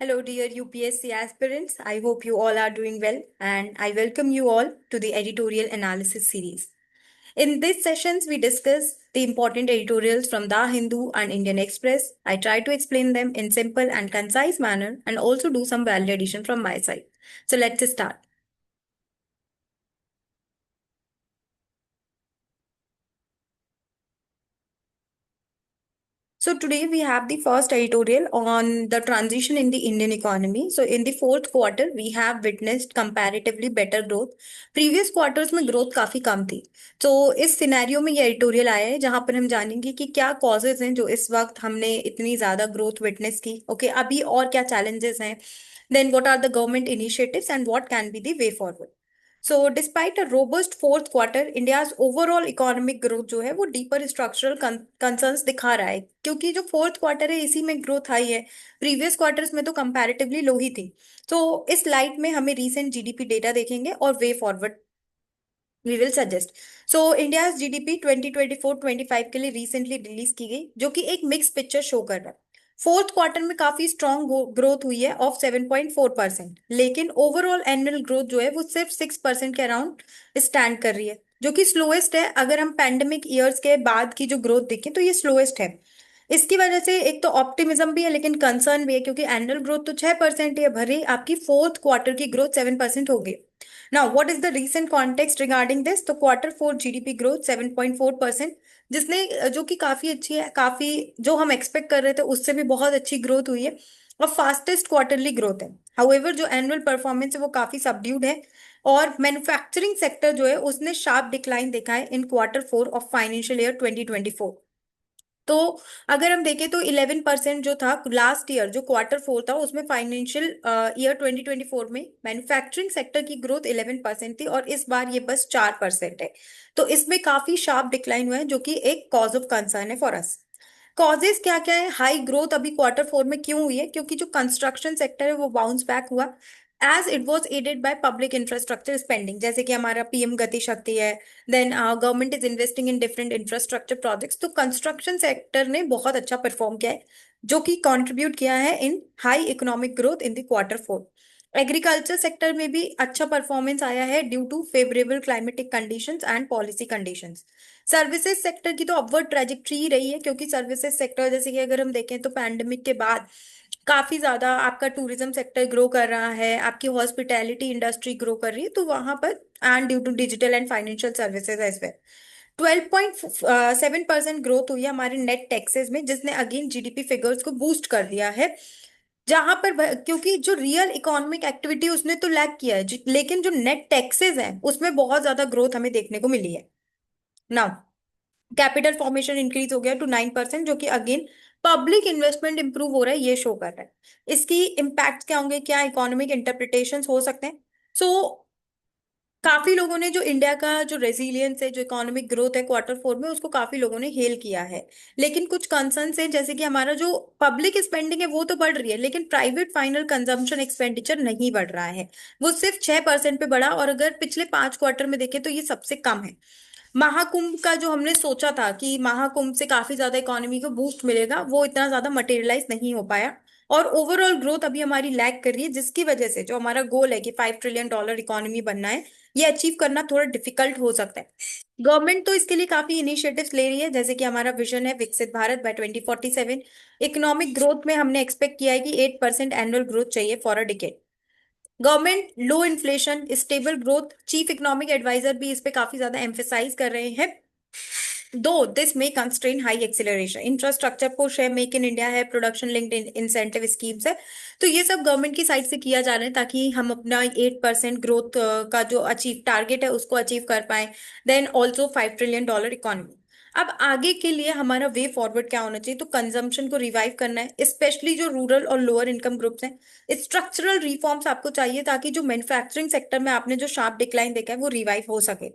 Hello, dear UPSC aspirants. I hope you all are doing well, and I welcome you all to the editorial analysis series. In these sessions, we discuss the important editorials from The Hindu and Indian Express. I try to explain them in simple and concise manner and also do some value addition from my side. So let's start. So today we have the first editorial on the transition in the Indian economy. So in the fourth quarter, we have witnessed comparatively better growth. Previous quarters में growth काफी कम थी. तो इस scenario में ये editorial आया है जहां पर हम जानेंगे कि क्या कॉजेज हैं जो इस वक्त हमने इतनी ज्यादा ग्रोथ विटनेस की. ओके, अभी और क्या चैलेंजेस हैं. Then what are the government initiatives and what can be the way forward. So, despite a robust fourth quarter, India's overall economic growth जो है वो deeper structural concerns दिखा रहा है, क्योंकि जो फोर्थ क्वार्टर है इसी में ग्रोथ हाई है. प्रीवियस क्वार्टर्स में तो कंपैरेटिवली लो ही थी. तो इस लाइट में हमें रीसेंट जीडीपी डेटा देखेंगे और way forward we will suggest. So India GDP 2024-25 के लिए रिसेंटली रिलीज की गई, जो कि एक मिक्स पिक्चर शो कर रहा है. फोर्थ क्वार्टर में काफी स्ट्रॉन्ग ग्रोथ हुई है ऑफ 7.4%, लेकिन ओवरऑल एनुअल ग्रोथ जो है वो सिर्फ 6% के अराउंड स्टैंड कर रही है, जो कि स्लोएस्ट है. अगर हम पैंडेमिक ईयर्स के बाद की जो ग्रोथ देखें तो ये स्लोएस्ट है. इसकी वजह से एक तो ऑप्टिमिज्म भी है लेकिन कंसर्न भी है, क्योंकि एनुअल ग्रोथ तो 6% है, भले आपकी फोर्थ क्वार्टर की ग्रोथ 7% होगी. Now, what is the recent context regarding this? तो क्वार्टर फोर जीडीपी ग्रोथ 7.4%, जिसने जो कि काफी अच्छी है, काफी जो हम एक्सपेक्ट कर रहे थे उससे भी बहुत अच्छी ग्रोथ हुई है और फास्टेस्ट क्वार्टरली ग्रोथ है. हाउएवर जो एनुअल परफॉर्मेंस है वो काफी सबड्यूड है, और मैन्युफैक्चरिंग सेक्टर जो है उसने शार्प डिक्लाइन देखा है इन quarter four of financial year 2024. तो अगर हम देखें तो 11% जो था लास्ट ईयर, जो क्वार्टर फोर था उसमें फाइनेंशियल ईयर 2024 में मैन्युफैक्चरिंग सेक्टर की ग्रोथ 11% थी, और इस बार ये बस 4% है. तो इसमें काफी शार्प डिक्लाइन हुआ है, जो कि एक कॉज ऑफ कंसर्न है फॉर अस. कॉजेस क्या क्या है हाई ग्रोथ अभी क्वार्टर फोर में क्यों हुई है? क्योंकि जो कंस्ट्रक्शन सेक्टर है वो बाउंस बैक हुआ, as it was aided by public infrastructure spending, जैसे कि हमारा पीएम गति शक्ति है. Then government is investing in different infrastructure projects. तो कंस्ट्रक्शन सेक्टर ने बहुत अच्छा परफॉर्म किया है, जो कि कंट्रीब्यूट किया है in high economic growth in the quarter four. Agriculture sector में भी अच्छा परफॉर्मेंस आया है due to favourable climatic conditions and policy conditions. Services sector की तो अपवर्ड ट्रेजेक्ट्री ही रही है, क्योंकि सर्विसेज सेक्टर जैसे कि अगर हम देखें तो पैंडेमिक के बाद काफी ज्यादा आपका टूरिज्म सेक्टर ग्रो कर रहा है, आपकी हॉस्पिटैलिटी इंडस्ट्री ग्रो कर रही है, तो वहां पर and due to digital and financial services as well 12.7% growth हुई है हमारे नेट टैक्सेस में, जिसने अगेन जीडीपी फिगर्स को बूस्ट कर दिया है. जहां पर क्योंकि जो रियल इकोनॉमिक एक्टिविटी उसने तो लैग किया है, लेकिन जो नेट टैक्सेस हैं उसमें बहुत ज्यादा ग्रोथ हमें देखने को मिली है. नाउ कैपिटल फॉर्मेशन इंक्रीज हो गया टू 9%, जो कि अगेन पब्लिक इन्वेस्टमेंट इंप्रूव हो रहा है ये शो कर रहा है. इसकी इम्पैक्ट क्या होंगे, क्या इकोनॉमिक इंटरप्रिटेशंस हो सकते हैं? सो काफी लोगों ने जो इंडिया का जो रेजिलियंस है, जो इकोनॉमिक ग्रोथ है क्वार्टर फोर में, उसको काफी लोगों ने हेल किया है. लेकिन कुछ कंसर्न्स हैं, जैसे कि हमारा जो पब्लिक स्पेंडिंग है वो तो बढ़ रही है, लेकिन प्राइवेट फाइनल कंजम्पशन एक्सपेंडिचर नहीं बढ़ रहा है. वो सिर्फ 6% पे बढ़ा, और अगर पिछले 5 क्वार्टर में देखें तो ये सबसे कम है. महाकुंभ का जो हमने सोचा था कि महाकुंभ से काफी ज्यादा इकोनॉमी को बूस्ट मिलेगा, वो इतना ज्यादा मटेरियलाइज नहीं हो पाया, और ओवरऑल ग्रोथ अभी हमारी लैग कर रही है, जिसकी वजह से जो हमारा गोल है कि $5 ट्रिलियन इकोनॉमी बनना है, ये अचीव करना थोड़ा डिफिकल्ट हो सकता है. गवर्नमेंट तो इसके लिए काफी इनिशिएटिव्स ले रही है, जैसे कि हमारा विजन है विकसित भारत बाय 2047. इकोनॉमिक ग्रोथ में हमने एक्सपेक्ट किया है कि 8% एनुअल ग्रोथ चाहिए for a decade. Government low inflation stable growth, chief economic adviser भी इस पे काफी ज्यादा एम्फेसाइज कर रहे हैं. Though this may constrain high acceleration, infrastructure push है, मेक इन इंडिया है, प्रोडक्शन लिंक्ड इंसेंटिव स्कीम्स है. तो ये सब गवर्नमेंट की साइड से किया जा रहा है ताकि हम अपना 8% ग्रोथ का जो अचीव टारगेट है उसको अचीव कर पाए. Then also $5 trillion economy. अब आगे के लिए हमारा वे फॉरवर्ड क्या होना चाहिए? तो कंजम्पशन को रिवाइव करना है, स्पेशली जो रूरल और लोअर इनकम ग्रुप्स हैं. स्ट्रक्चरल रिफॉर्म्स आपको चाहिए ताकि जो मैन्युफैक्चरिंग सेक्टर में आपने जो शार्प डिक्लाइन देखा है वो रिवाइव हो सके.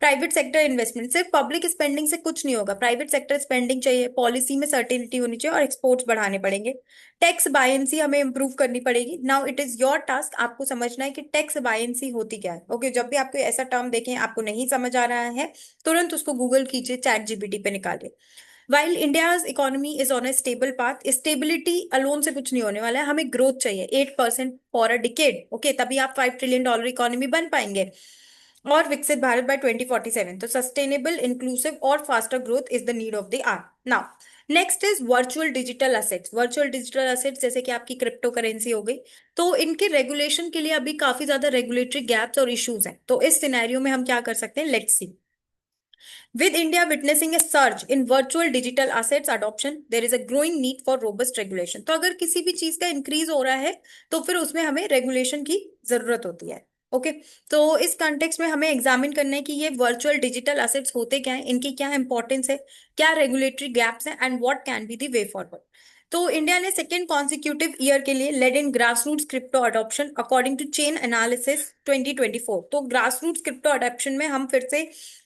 प्राइवेट सेक्टर इन्वेस्टमेंट, सिर्फ पब्लिक स्पेंडिंग से कुछ नहीं होगा, प्राइवेट सेक्टर स्पेंडिंग चाहिए, पॉलिसी में सर्टेनिटी होनी चाहिए, और एक्सपोर्ट्स बढ़ाने पड़ेंगे. टैक्स बायंसी हमें इंप्रूव करनी पड़ेगी. Now it is your task, आपको समझना है कि टैक्स बायंसी होती क्या है. ओके, जब भी आपको ऐसा टर्म देखें आपको नहीं समझ आ रहा है, तुरंत उसको गूगल कीजिए, चैट जीपीटी पे निकालिए. While India's economy is on a stable path, stability alone से कुछ नहीं होने वाला है, हमें ग्रोथ चाहिए 8% फॉर अ डिकेड, ओके, तभी आप $5 ट्रिलियन इकोनॉमी बन पाएंगे। और विकसित भारत बाय 2047, तो सस्टेनेबल, इंक्लूसिव और faster growth is the need of the hour now. Next is virtual digital assets. Virtual digital assets जैसे कि आपकी क्रिप्टो करेंसी हो गई, तो इनके रेगुलेशन के लिए अभी काफी ज्यादा रेगुलेटरी गैप्स और इश्यूज हैं। तो इस सिनेरियो में हम क्या कर सकते हैं, let's see. With India witnessing a surge in virtual digital assets adoption, there is a growing need for robust regulation. तो अगर किसी भी चीज का इंक्रीज हो रहा है तो फिर उसमें हमें रेगुलेशन की जरूरत होती है। ओके, तो इस कॉन्टेक्स्ट में हमें एग्जामिन करना है कि ये वर्चुअल डिजिटल असेट्स होते क्या हैं, इनकी क्या इंपॉर्टेंस है, क्या रेगुलेटरी गैप्स हैं, and what can be the way forward. तो इंडिया ने सेकेंड कॉन्सिक्यूटिव ईयर के लिए led in grassroots crypto adoption according to chain analysis 2024। तो ग्रासरूट्स क्रिप्टो अडॉप्शन में हम फिर से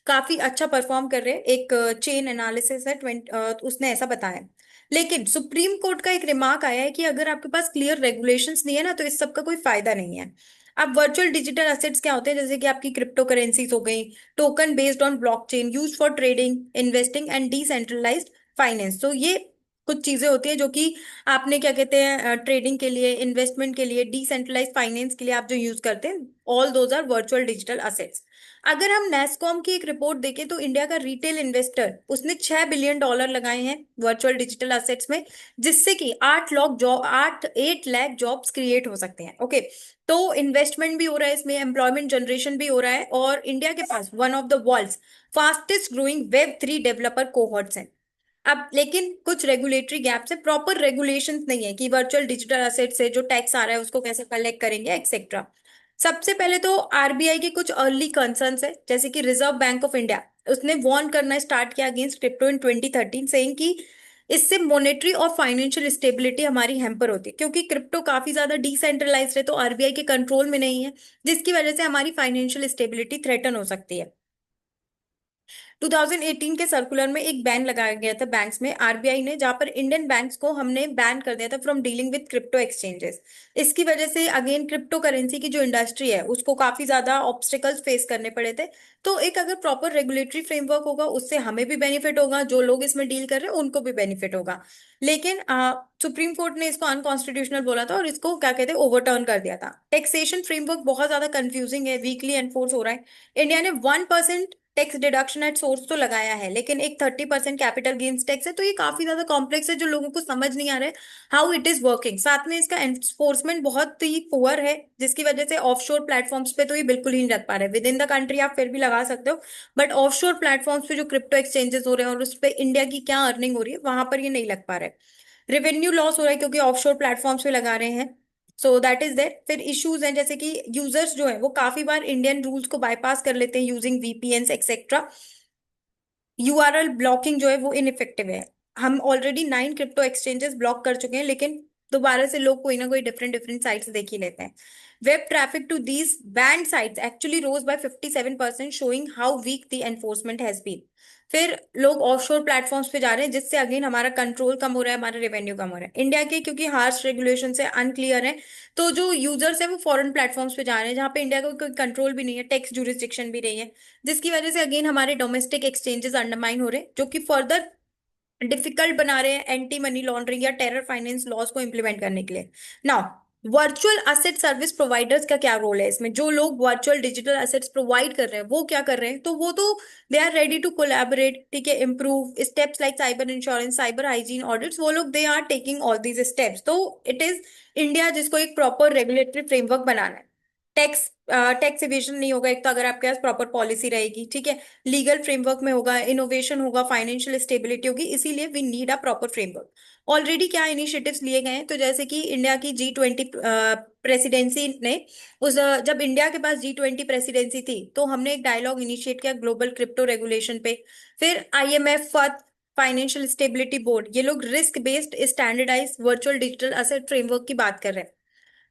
काफी अच्छा परफॉर्म कर रहे हैं। एक चेन एनालिसिस है 20 उसने ऐसा बताया। लेकिन सुप्रीम कोर्ट का एक रिमार्क आया है कि अगर आपके पास क्लियर रेगुलेशंस नहीं है ना, तो इस सब का कोई फायदा नहीं है। अब वर्चुअल डिजिटल एसेट्स क्या होते हैं, जैसे कि आपकी क्रिप्टो करेंसीज हो गई, token based on blockchain use for trading, investing and decentralised finance. तो ये कुछ चीजें होती है जो कि आपने क्या कहते हैं, ट्रेडिंग के लिए, इन्वेस्टमेंट के लिए, डिसेंट्रलाइज्ड फाइनेंस के लिए आप जो यूज करते हैं, all those are virtual digital assets. अगर हम नेस्कॉम की एक रिपोर्ट देखें तो इंडिया का रिटेल इन्वेस्टर उसने $6 बिलियन लगाए हैं वर्चुअल डिजिटल असेट्स में, जिससे कि 8 लाख जॉब्स क्रिएट हो सकते हैं। ओके, तो इन्वेस्टमेंट भी हो रहा है इसमें, एम्प्लॉयमेंट जनरेशन भी हो रहा है, और इंडिया के पास one of the world's fastest growing web 3 developer cohorts हैं। अब लेकिन कुछ रेगुलेटरी गैप्स है, प्रॉपर रेगुलेशंस नहीं है कि वर्चुअल डिजिटल असेट से जो टैक्स आ रहा है उसको कैसे कलेक्ट करेंगे एक्सेट्रा। सबसे पहले तो आरबीआई के कुछ अर्ली कंसर्न्स है, जैसे कि रिजर्व बैंक ऑफ इंडिया उसने वॉर्न करना स्टार्ट किया अगेंस्ट क्रिप्टो इन 2013, सेइंग कि इससे मॉनेटरी और फाइनेंशियल स्टेबिलिटी हमारी हैम्पर होती है, क्योंकि क्रिप्टो काफी ज्यादा डिसेंट्रलाइज्ड है, तो आरबीआई के कंट्रोल में नहीं है, जिसकी वजह से हमारी फाइनेंशियल स्टेबिलिटी थ्रेटन हो सकती है। 2018 के सर्कुलर में एक बैन लगाया गया था बैंक्स में, आरबीआई ने, जहां पर इंडियन बैंक्स को हमने बैन कर दिया था from dealing with crypto exchanges. इसकी वजह से अगेन क्रिप्टो करेंसी की जो इंडस्ट्री है उसको काफी ज्यादा ऑब्स्टिकल्स फेस करने पड़े थे। तो एक अगर प्रॉपर रेगुलेटरी फ्रेमवर्क होगा उससे हमें भी बेनिफिट होगा, जो लोग इसमें डील कर रहे हैं उनको भी बेनिफिट होगा। लेकिन सुप्रीम कोर्ट ने इसको अनकॉन्स्टिट्यूशनल बोला था और इसको क्या कहते हैं, ओवरटर्न कर दिया था। टैक्सेशन फ्रेमवर्क बहुत ज्यादा कंफ्यूजिंग है, वीकली एनफोर्स हो रहा है। इंडिया ने 1% टैक्स डिडक्शन एट सोर्स तो लगाया है, लेकिन एक 30% कैपिटल गेन्स टैक्स है, तो ये काफी ज्यादा कॉम्प्लेक्स है, जो लोगों को समझ नहीं आ रहा है हाउ इट इज वर्किंग। साथ में इसका एनफोर्समेंट बहुत ही पुअर है, जिसकी वजह से ऑफशोर प्लेटफॉर्म्स पे तो ये बिल्कुल ही नहीं रख पा रहे। विद इन द कंट्री आप फिर भी लगा सकते हो, बट ऑफशोर प्लेटफॉर्म्स पे जो क्रिप्टो एक्सचेंजेस हो रहे हैं और उस पे इंडिया की क्या अर्निंग हो रही है, वहां पर ये नहीं लग पा रहा है। रेवेन्यू लॉस हो रहा है क्योंकि ऑफशोर प्लेटफॉर्म्स पे लगा रहे हैं। So that is that. फिर इश्यूज हैं, जैसे कि यूजर्स जो है वो काफी बार इंडियन रूल्स को बाईपास कर लेते हैं using VPN etcetera. URL blocking जो है वो इनइफेक्टिव है। हम ऑलरेडी 9 क्रिप्टो एक्सचेंजेस ब्लॉक कर चुके हैं, लेकिन दोबारा से लोग कोई ना कोई डिफरेंट डिफरेंट साइट्स देख ही लेते हैं। Web traffic to these banned sites actually rose by 57%, showing how weak the enforcement has been. फिर लोग ऑफशोर प्लेटफॉर्म्स पे जा रहे हैं, जिससे अगेन हमारा कंट्रोल कम हो रहा है, हमारा रेवेन्यू कम हो रहा है। इंडिया के क्योंकि हार्श रेगुलेशन से अनक्लियर है, तो जो यूजर्स है वो फॉरेन प्लेटफॉर्म्स पे जा रहे हैं, जहाँ पे इंडिया का कोई कंट्रोल भी नहीं है, टैक्स जुरिस्डिक्शन भी नहीं है, जिसकी वजह से अगेन हमारे डोमेस्टिक एक्सचेंजेस अंडरमाइन हो रहे हैं, जो कि फर्दर डिफिकल्ट बना रहे हैं एंटी मनी लॉन्ड्रिंग या टेरर फाइनेंस लॉज को इंप्लीमेंट करने के लिए। Now virtual asset service providers का क्या रोल है इसमें, जो लोग वर्चुअल डिजिटल असेट्स प्रोवाइड कर रहे हैं वो क्या कर रहे हैं, तो वो तो they are ready to collaborate, ठीक है, improve steps like cyber insurance, cyber hygiene audits, वो लोग they are taking all these steps. तो इट इज इंडिया जिसको एक प्रॉपर रेगुलेटरी फ्रेमवर्क बनाना है। टैक्स टैक्स इवेजन नहीं होगा एक तो, अगर आपके पास प्रॉपर पॉलिसी रहेगी, ठीक है, लीगल फ्रेमवर्क में होगा, इनोवेशन होगा, फाइनेंशियल स्टेबिलिटी होगी, इसीलिए we need a proper framework. Already क्या इनिशिएटिव्स लिए गए हैं, तो जैसे कि इंडिया की G20 प्रेसिडेंसी ने जब इंडिया के पास G20 प्रेसिडेंसी थी तो हमने एक डायलॉग इनिशिएट किया ग्लोबल क्रिप्टो रेगुलेशन पे। फिर IMF, FATF, financial stability board, ये लोग risk based standardise virtual digital asset framework की बात कर रहे हैं।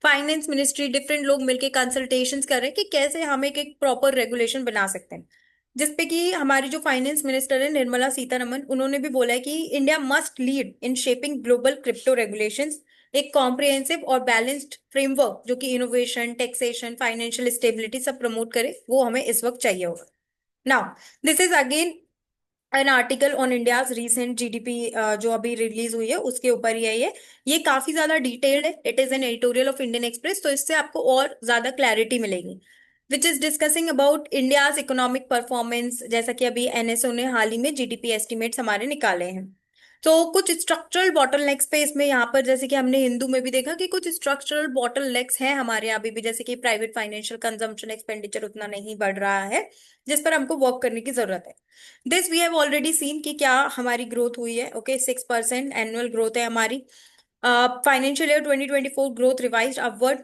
फाइनेंस मिनिस्ट्री, डिफरेंट लोग मिलके कंसल्टेशंस कर रहे हैं कि कैसे हम एक प्रॉपर रेगुलेशन बना सकते हैं, जिसपे कि हमारी जो फाइनेंस मिनिस्टर है निर्मला सीतारमन, उन्होंने भी बोला है कि India must lead in shaping global crypto regulations. एक कॉम्प्रिहेंसिव और बैलेंस्ड फ्रेमवर्क जो कि इनोवेशन, टैक्सेशन, फाइनेंशियल स्टेबिलिटी सब प्रमोट करे, वो हमें इस वक्त चाहिए होगा। Now this is again an article on India's recent GDP जो अभी रिलीज हुई है उसके ऊपर ही है ये काफी ज्यादा डिटेल्ड है। It is an editorial of Indian express, तो इससे आपको और ज्यादा क्लैरिटी मिलेगी, which is discussing about India's economic performance. जैसा कि अभी एनएसओ ने हाल ही में जीडीपी एस्टिमेट्स हमारे निकाले हैं, तो कुछ स्ट्रक्चरल बॉटलनेक्स पे इसमें यहाँ पर, जैसे कि हमने हिंदू में भी देखा कि कुछ स्ट्रक्चरल बॉटलनेक्स हैं हमारे यहाँ अभी भी, जैसे कि प्राइवेट फाइनेंशियल कंजम्पशन एक्सपेंडिचर उतना नहीं बढ़ रहा है, जिस पर हमको वर्क करने की जरूरत है। This we have already seen कि क्या हमारी ग्रोथ हुई है। ओके, 6% एनुअल ग्रोथ है हमारी। Financial year 2024 growth revised upward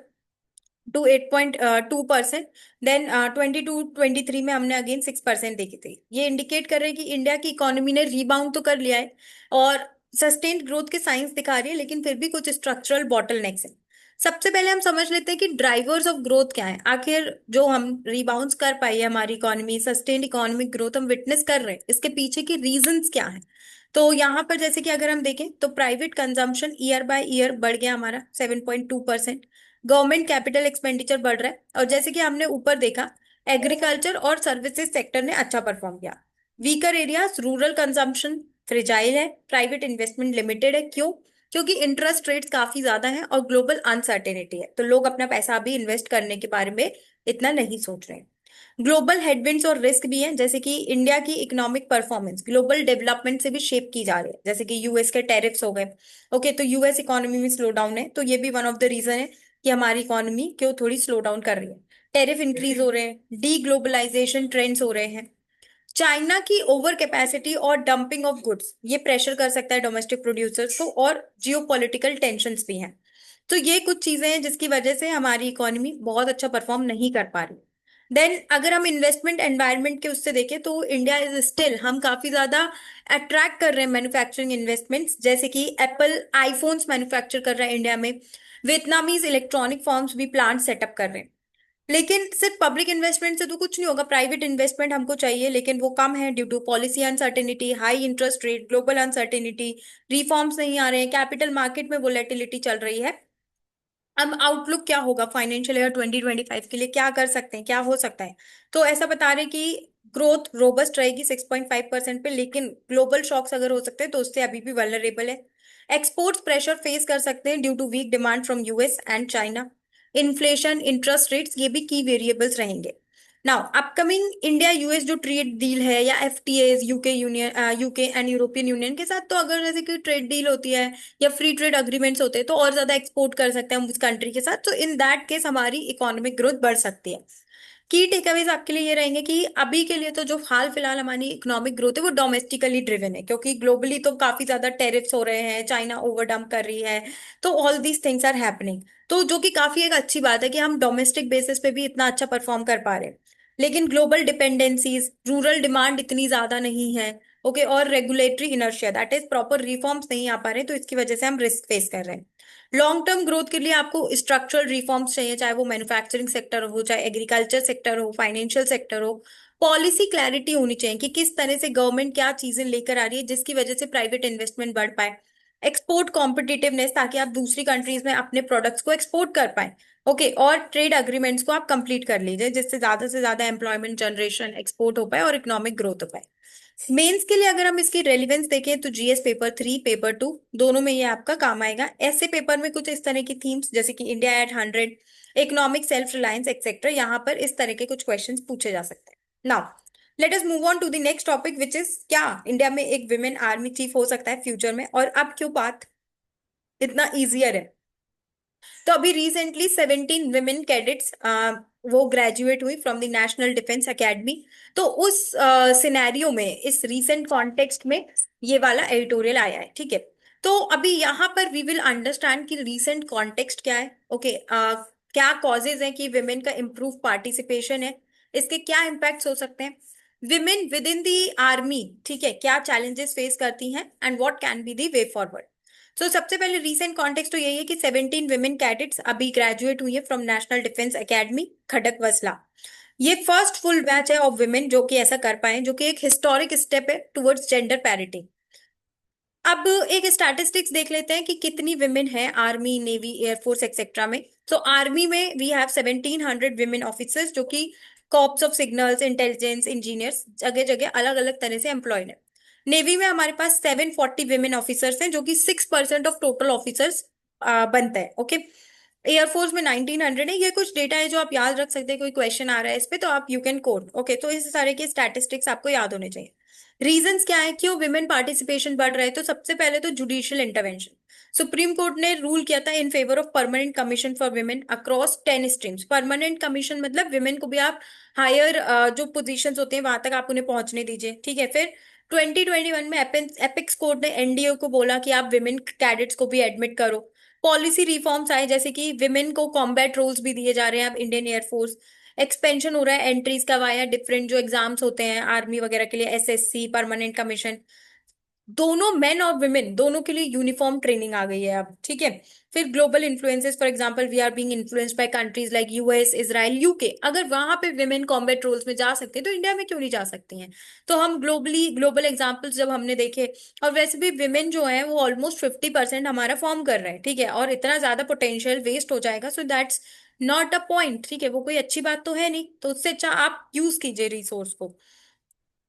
to 8.2%। देन 22-23 में हमने अगेन 6% देखी थी। ये इंडिकेट कर रहे हैं कि इंडिया की इकोनॉमी ने रीबाउंड तो कर लिया है और सस्टेन्ड ग्रोथ के साइंस दिखा रही है, लेकिन फिर भी कुछ स्ट्रक्चरल बॉटलनेक्स हैं। सबसे पहले हम समझ लेते हैं कि ड्राइवर्स ऑफ ग्रोथ क्या है। आखिर जो हम रिबाउंड कर पाई है हमारी इकोनॉमी, सस्टेन्ड इकोनॉमिक ग्रोथ हम विटनेस कर रहे हैं, इसके पीछे के रीजंस क्या है। तो यहाँ पर जैसे कि अगर हम देखें तो private consumption year by year बढ़ गया हमारा 7.2%। गवर्नमेंट कैपिटल एक्सपेंडिचर बढ़ रहा है, और जैसे कि हमने ऊपर देखा एग्रीकल्चर और सर्विसेज सेक्टर ने अच्छा परफॉर्म किया। Weaker areas rural consumption fragile है, प्राइवेट इन्वेस्टमेंट लिमिटेड है। क्यों? क्योंकि इंटरेस्ट रेट्स काफी ज्यादा हैं और ग्लोबल अनसर्टेनिटी है, तो लोग अपना पैसा अभी इन्वेस्ट करने के बारे में इतना नहीं सोच रहे हैं। ग्लोबल हेडविंड्स और रिस्क भी हैं, जैसे कि इंडिया की इकोनॉमिक परफॉर्मेंस ग्लोबल डेवलपमेंट से भी शेप की जा रही है, जैसे कि यूएस के टैरिफ्स हो गए। ओके, तो यूएस इकोनॉमी में स्लो डाउन है, तो ये भी वन ऑफ द रीजन है कि हमारी इकोनॉमी क्यों थोड़ी स्लो डाउन कर रही है। टैरिफ इंक्रीज हो रहे हैं, डी ग्लोबलाइजेशन ट्रेंड्स हो रहे हैं। चाइना की ओवर कैपेसिटी और डंपिंग ऑफ गुड्स ये प्रेशर कर सकता है डोमेस्टिक प्रोड्यूसर्स को, और जियोपॉलिटिकल टेंशंस भी हैं। तो ये कुछ चीजें हैं जिसकी वजह से हमारी इकोनॉमी बहुत अच्छा परफॉर्म नहीं कर पा रही। देन अगर हम इन्वेस्टमेंट एनवायरनमेंट के उससे देखें तो इंडिया इज स्टिल, हम काफी ज्यादा अट्रैक्ट कर रहे हैं मैन्युफैक्चरिंग इन्वेस्टमेंट्स, जैसे कि एप्पल आईफोन्स मैन्युफैक्चर कर रहा है इंडिया में। वियतनामीज इलेक्ट्रॉनिक फर्म्स भी प्लांट सेटअप कर रहे हैं। लेकिन सिर्फ पब्लिक इन्वेस्टमेंट से तो कुछ नहीं होगा, प्राइवेट इन्वेस्टमेंट हमको चाहिए, लेकिन वो कम है due to policy uncertainty, high interest rate, global uncertainty. Reforms नहीं आ रहे हैं, कैपिटल मार्केट में वोलेटिलिटी चल रही है। अब आउटलुक क्या होगा फाइनेंशियल ईयर 2025 के लिए, क्या कर सकते हैं, क्या हो सकता है। तो ऐसा बता रहे कि ग्रोथ रोबस्ट रहेगी 6.5% पे, लेकिन ग्लोबल शॉक्स अगर हो सकते हैं तो उससे अभी भी वल्नरेबल है। एक्सपोर्ट्स प्रेशर फेस कर सकते हैं due to weak demand from US and China. Inflation, interest rates ये भी की वेरिएबल्स रहेंगे। नाउ अपकमिंग इंडिया यूएस जो ट्रेड डील है या FTAs UK and European Union के साथ, तो अगर जैसे कि ट्रेड डील होती है या फ्री ट्रेड अग्रीमेंट्स होते हैं तो और ज्यादा एक्सपोर्ट कर सकते हैं हम उस कंट्री के साथ, तो इन दैट केस हमारी इकोनॉमिक ग्रोथ बढ़ सकती है। की टेकअवेज आपके लिए ये रहेंगे कि अभी के लिए तो जो हाल फिलहाल हमारी इकोनॉमिक ग्रोथ है वो डोमेस्टिकली ड्रिवन है, क्योंकि ग्लोबली तो काफी ज्यादा टेरिफ्स हो रहे हैं, चाइना ओवर डंप कर रही है, तो all these things are happening. तो जो कि काफी एक अच्छी बात है कि हम डोमेस्टिक बेसिस पे भी इतना अच्छा परफॉर्म कर पा रहे हैं। लेकिन ग्लोबल डिपेंडेंसीज, रूरल डिमांड इतनी ज्यादा नहीं है। ओके, और regulatory inertia, that is proper reforms नहीं आ पा रहे, तो इसकी वजह से हम रिस्क फेस कर रहे हैं। लॉन्ग टर्म ग्रोथ के लिए आपको स्ट्रक्चरल रिफॉर्म्स चाहिए, चाहे वो मैन्युफैक्चरिंग सेक्टर हो, चाहे एग्रीकल्चर सेक्टर हो, फाइनेंशियल सेक्टर हो। पॉलिसी क्लैरिटी होनी चाहिए कि किस तरह से गवर्नमेंट क्या चीजें लेकर आ रही है जिसकी वजह से प्राइवेट इन्वेस्टमेंट बढ़ पाए। एक्सपोर्ट कॉम्पिटिटिवनेस, ताकि आप दूसरी कंट्रीज में अपने प्रोडक्ट्स को एक्सपोर्ट कर पाए। ओके, और ट्रेड अग्रीमेंट्स को आप कंप्लीट कर लीजिए जिससे ज्यादा से ज्यादा एम्प्लॉयमेंट जनरेशन, एक्सपोर्ट हो पाए और इकोनॉमिक ग्रोथ हो पाए। मेंस के लिए अगर हम इसकी रेलिवेंस देखें तो जीएस पेपर 3 पेपर 2 दोनों में ये आपका काम आएगा। ऐसे पेपर में कुछ इस तरह की थीम्स जैसे कि India at 100, economic self reliance etcetera, यहाँ पर इस तरह के कुछ क्वेश्चंस पूछे जा सकते हैं। Now let us move on to the next topic, which is क्या इंडिया में एक विमेन आर्मी चीफ हो सकता है फ्यूचर में, और अब क्यों बात इतना इजियर है। तो अभी रिसेंटली 17 विमेन कैडेट्स वो ग्रेजुएट हुई from the national defence academy. तो उस सिनेरियो में, इस रीसेंट कॉन्टेक्स्ट में ये वाला एडिटोरियल आया है, ठीक है। तो अभी यहाँ पर वी विल अंडरस्टैंड कि रीसेंट कॉन्टेक्स्ट क्या है। ओके, क्या कॉजेज हैं कि विमेन का इम्प्रूव पार्टिसिपेशन है, इसके क्या इम्पैक्ट्स हो सकते हैं। Women with in the army, ठीक है, क्या चैलेंजेस फेस करती हैं and what can be the way forward. तो सबसे पहले रीसेंट कॉन्टेक्स्ट तो यही है कि 17 विमेन कैडेट्स अभी ग्रेजुएट हुई है from national defence academy Khadakwasla. ये फर्स्ट फुल बैच है ऑफ विमेन जो कि ऐसा कर पाए, जो कि एक हिस्टोरिक स्टेप है टुवर्ड्स जेंडर पैरिटी। अब एक स्टैटिस्टिक्स देख लेते हैं कि कितनी विमेन है आर्मी, नेवी, एयरफोर्स एक्सेट्रा में। तो आर्मी में वी हैव 1700 विमेन ऑफिसर्स, जो कि corps of signals, intelligence, engineers, जगह जगह अलग अलग तरह से एम्प्लॉयड है। नेवी में हमारे पास 740 विमेन ऑफिसर्स हैं, जो कि 6% ऑफ टोटल ऑफिसर्स बनता है। ओके। एयरफोर्स में 1900 है। ये कुछ डेटा है जो आप याद रख सकते हैं, कोई क्वेश्चन आ रहा है इस पे तो आप यू कैन कोड। ओके, तो इस सारे के स्टैटिस्टिक्स आपको याद होने चाहिए। रीजंस क्या है क्यों विमेन पार्टिसिपेशन बढ़ रहा है? तो सबसे पहले तो जुडिशियल इंटरवेंशन। सुप्रीम कोर्ट ने रूल किया था in favour of permanent commission for women across 10 streams. Permanent commission मतलब विमेन को भी आप हायर जो पोजीशंस होते हैं वहां तक आप उन्हें पहुंचने दीजिए। ठीक है। फिर 2021 में एपिक्स कोर्ट ने एनडीए को बोला कि आप विमेन कैडेट्स को भी एडमिट करो। पॉलिसी रिफॉर्म्स आए, जैसे कि विमेन को कॉम्बैट रोल्स भी दिए जा रहे हैं अब इंडियन एयरफोर्स। एक्सपेंशन हो रहा है एंट्रीज का वाया डिफरेंट जो एग्जाम्स होते हैं आर्मी वगैरह के लिए, एसएससी, परमानेंट कमीशन। दोनों मेन और वुमेन दोनों के लिए यूनिफॉर्म ट्रेनिंग आ गई है अब। ठीक है। फिर global influences, for example we are being influenced by countries like US, Israel, UK. अगर वहां पे विमेन कॉम्बैट रोल्स में जा सकते हैं तो इंडिया में क्यों नहीं जा सकती हैं? तो हम ग्लोबल एग्जांपल्स जब हमने देखे, और वैसे भी विमेन जो है वो ऑलमोस्ट 50% हमारा फॉर्म कर रहे हैं। ठीक है। और इतना ज्यादा पोटेंशियल वेस्ट हो जाएगा, so that's not a point. ठीक है, वो कोई अच्छी बात तो है नहीं। तो उससे अच्छा आप यूज कीजिए रिसोर्स को।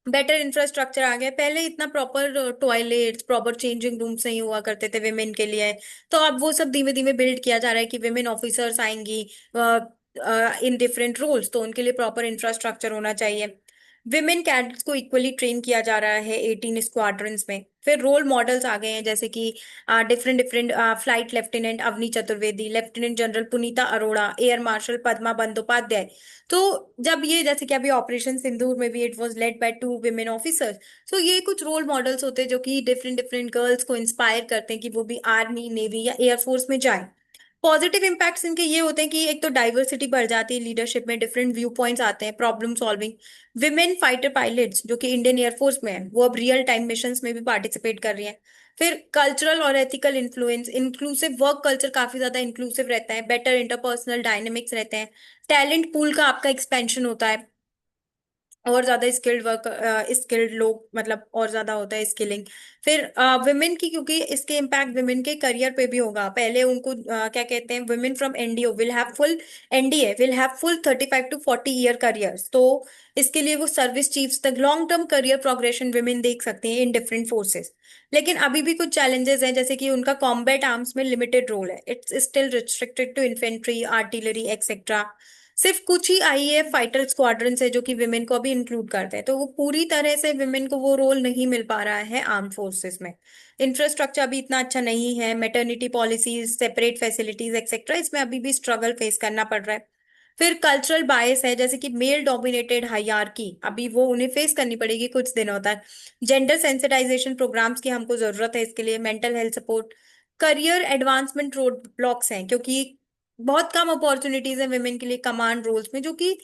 बेटर इंफ्रास्ट्रक्चर आ गया। पहले इतना proper toilets, proper changing rooms नहीं हुआ करते थे विमेन के लिए। तो अब वो सब धीमे धीमे बिल्ड किया जा रहा है कि विमेन ऑफिसर्स आएंगी इन डिफरेंट रोल्स, तो उनके लिए प्रॉपर इंफ्रास्ट्रक्चर होना चाहिए। विमेन कैडेट्स को इक्वली ट्रेन किया जा रहा है 18 स्क्वाड्रंस में। फिर रोल मॉडल्स आ गए हैं, जैसे कि different different flight lieutenant Avani Chaturvedi, lieutenant general Punita Arora, air marshal Padma Bandyopadhyay. तो जब ये, जैसे कि अभी ऑपरेशन सिंदूर में भी it was led by 2 women officers. तो ये कुछ रोल मॉडल्स होते हैं जो कि डिफरेंट डिफरेंट गर्ल्स को इंस्पायर करते हैं कि वो भी आर्मी, नेवी या एयरफोर्स में जाएं। पॉजिटिव इम्पैक्ट्स इनके ये होते हैं कि एक तो डाइवर्सिटी बढ़ जाती है लीडरशिप में, डिफरेंट व्यू पॉइंट्स आते हैं, problem solving. Women fighter pilots जो कि इंडियन एयरफोर्स में है वो अब रियल टाइम मिशंस में भी पार्टिसिपेट कर रही हैं। फिर कल्चरल और ethical influence, inclusive work culture काफी ज्यादा इंक्लूसिव रहता है, बेटर इंटरपर्सनल डायनेमिक्स रहते हैं, टैलेंट पूल का आपका एक्सपेंशन होता है, और ज्यादा स्किल्ड लोग, मतलब और ज्यादा होता है स्किलिंग। फिर वुमेन की, क्योंकि इसके इम्पैक्ट वुमेन के करियर पे भी होगा। पहले उनको क्या कहते हैं, women from NDO will have full, NDA will have full 35 to 40 year careers. तो इसके लिए वो सर्विस चीफ्स तक long term career progression women देख सकती हैं इन डिफरेंट फोर्सेस। लेकिन अभी भी कुछ चैलेंजेस हैं, जैसे कि उनका कॉम्बैट आर्म्स में लिमिटेड रोल है, it's still restricted to infantry, artillery etcetera. सिर्फ कुछ ही आईएएफ फाइटर स्क्वाड्रन है जो कि विमेन को अभी इंक्लूड करते हैं, तो वो पूरी तरह से विमेन को वो रोल नहीं मिल पा रहा है आर्म फोर्सेस में। इंफ्रास्ट्रक्चर अभी इतना अच्छा नहीं है, maternity policies, separate facilities etcetera, इसमें अभी भी स्ट्रगल फेस करना पड़ रहा है। फिर कल्चरल बायस है, जैसे कि मेल डोमिनेटेड हायरार्की, अभी वो उन्हें फेस करनी पड़ेगी कुछ दिनों तक। जेंडर सेंसिटाइजेशन प्रोग्राम्स की हमको जरूरत है इसके लिए। Mental health support, career advancement road blocks हैं, क्योंकि बहुत कम अपॉर्चुनिटीज है वुमेन के लिए कमांड रोल्स में, जो कि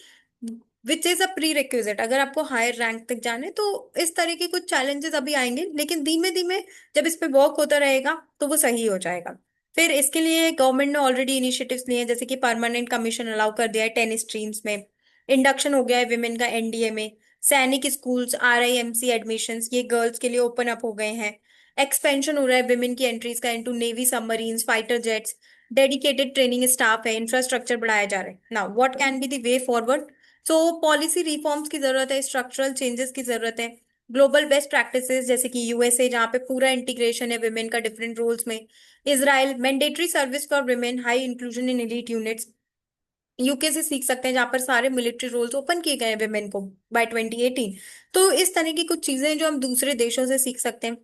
which is a pre requisite अगर आपको हायर रैंक तक जाने। तो इस तरह के कुछ चैलेंजेस अभी आएंगे, लेकिन धीमे धीमे जब इस पे वर्क होता रहेगा तो वो सही हो जाएगा। फिर इसके लिए गवर्नमेंट ने ऑलरेडी इनिशिएटिव्स लिए हैं, जैसे कि परमानेंट कमीशन अलाउ कर दिया है 10 स्ट्रीम्स में। इंडक्शन हो गया है विमेन का एनडीए में। सैनिक स्कूल्स, आरआईएमसी एडमिशंस ये गर्ल्स के लिए ओपन अप हो गए हैं। एक्सपेंशन हो रहा है विमेन की एंट्रीज का into navy, submarines, fighter jets. Dedicated training staff है, इंफ्रास्ट्रक्चर बढ़ाया जा रहा है। Now what can be the way forward? So policy reforms की जरूरत है, स्ट्रक्चरल चेंजेस की जरूरत है। ग्लोबल बेस्ट प्रैक्टिसेस, जैसे कि यूएसए जहाँ पे पूरा इंटीग्रेशन है विमेन का डिफरेंट रोल्स में। Israel mandatory service for women, high inclusion in elite units. UK से सीख सकते हैं जहां पर सारे मिलिट्री रोल्स ओपन किए गए हैं विमेन को बाय 2018। तो इस तरह की कुछ चीजें हैं जो हम दूसरे देशों से सीख सकते हैं।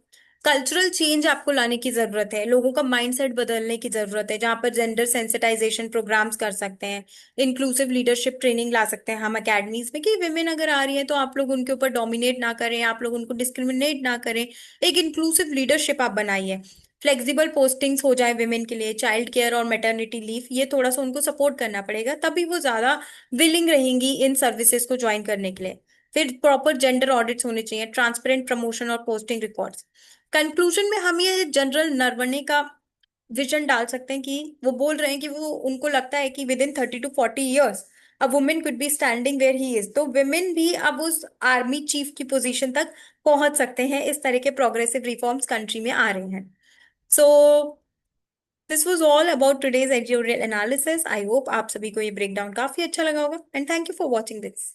कल्चरल चेंज आपको लाने की जरूरत है, लोगों का माइंडसेट बदलने की जरूरत है, जहां पर जेंडर सेंसिटाइजेशन प्रोग्राम्स कर सकते हैं, इंक्लूसिव लीडरशिप ट्रेनिंग ला सकते हैं हम अकेडमीज में, कि विमेन अगर आ रही है तो आप लोग उनके ऊपर डोमिनेट ना करें, आप लोग उनको डिस्क्रिमिनेट ना करें। एक इंक्लूसिव लीडरशिप आप बनाइए। फ्लेक्सिबल पोस्टिंग्स हो जाए विमेन के लिए, चाइल्ड केयर और मैटरनिटी लीव, ये थोड़ा सा उनको सपोर्ट करना पड़ेगा, तभी वो ज्यादा विलिंग रहेंगी इन सर्विसेज को ज्वाइन करने के लिए। फिर प्रॉपर जेंडर ऑडिट्स होने चाहिए, ट्रांसपेरेंट प्रमोशन और पोस्टिंग रिकॉर्ड्स। कंक्लूजन में हम ये जनरल नरवणे का विजन डाल सकते हैं कि वो बोल रहे हैं कि वो, उनको लगता है कि within 30 to 40 years a women could be standing where he is, तो वुमेन भी अब उस आर्मी चीफ की पोजीशन तक पहुंच सकते हैं। इस तरह के प्रोग्रेसिव रिफॉर्म्स कंट्री में आ रहे हैं। So this was all about today's editorial analysis. I hope आप सभी को ये ब्रेकडाउन काफी अच्छा लगा होगा, and thank you for watching this.